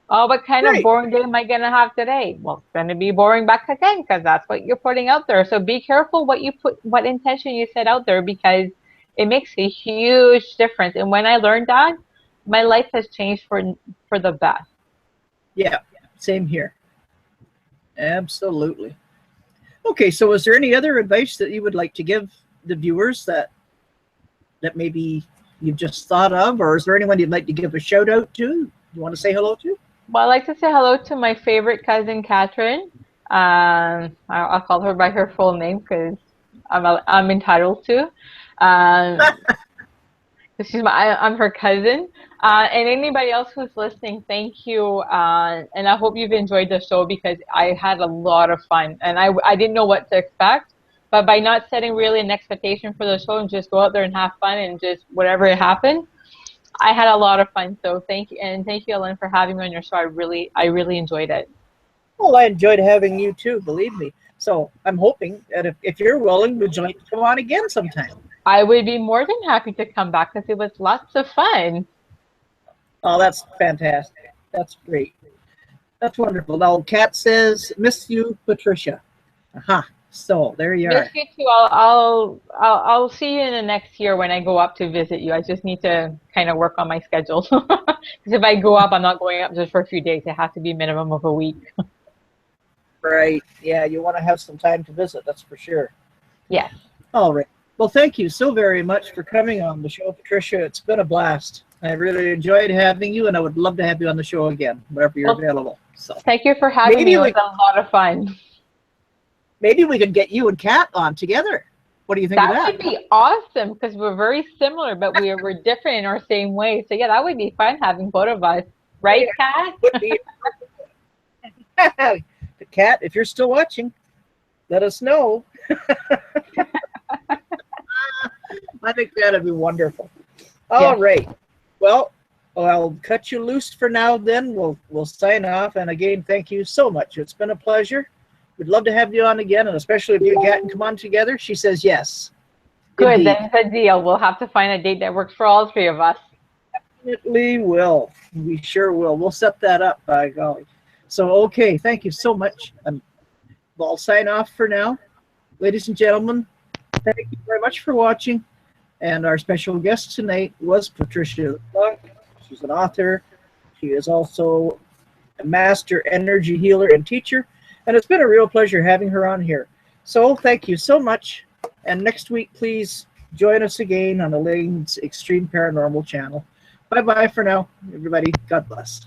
Oh, what kind of boring day am I going to have today? Well, it's going to be boring back again, because that's what you're putting out there. So be careful what intention you set out there, because it makes a huge difference. And when I learned that, my life has changed for the best. Yeah, same here. Absolutely. Okay, so is there any other advice that you would like to give the viewers that maybe you've just thought of, or is there anyone you'd like to give a shout out to? You want to say hello to? Well, I'd like to say hello to my favorite cousin, Catherine. I'll call her by her full name because I'm entitled to. I'm her cousin. And anybody else who's listening, thank you. And I hope you've enjoyed the show, because I had a lot of fun. And I didn't know what to expect. But by not setting really an expectation for the show and just go out there and have fun and just whatever happened, I had a lot of fun. So thank you. And thank you, Elaine, for having me on your show. I really enjoyed it. Well, I enjoyed having you too, believe me. So I'm hoping that if you're willing, would you like to come on again sometime? I would be more than happy to come back, because it was lots of fun. Oh, that's fantastic. That's great. That's wonderful. Now, Kat says, miss you, Patricia. Aha. So there you are. Miss you too. I'll see you in the next year when I go up to visit you. I just need to kind of work on my schedule. Because if I go up, I'm not going up just for a few days. It has to be a minimum of a week. Right. Yeah, you want to have some time to visit, that's for sure. Yes. All right. Well, thank you so very much for coming on the show, Patricia. It's been a blast. I really enjoyed having you, and I would love to have you on the show again, whenever you're available. So thank you for having me. It was a lot of fun. Maybe we could get you and Kat on together. What do you think of that? That would be awesome, because we're very similar, but we're different in our same way. So yeah, that would be fun having both of us. Right, Kat? Would be. Kat, if you're still watching, let us know. I think that'd be wonderful. All right. Well, I'll cut you loose for now then. We'll sign off. And again, thank you so much. It's been a pleasure. We'd love to have you on again, and especially if you and Kat can come on together. She says yes. Good, that's a deal. We'll have to find a date that works for all three of us. Definitely will. We sure will. We'll set that up, by golly. So, okay, thank you so much. I'll sign off for now. Ladies and gentlemen, thank you very much for watching. And our special guest tonight was Patricia LeBlanc. She's an author. She is also a master energy healer and teacher. And it's been a real pleasure having her on here. So thank you so much. And next week, please join us again on Elaine's Extreme Paranormal Channel. Bye-bye for now, everybody. God bless.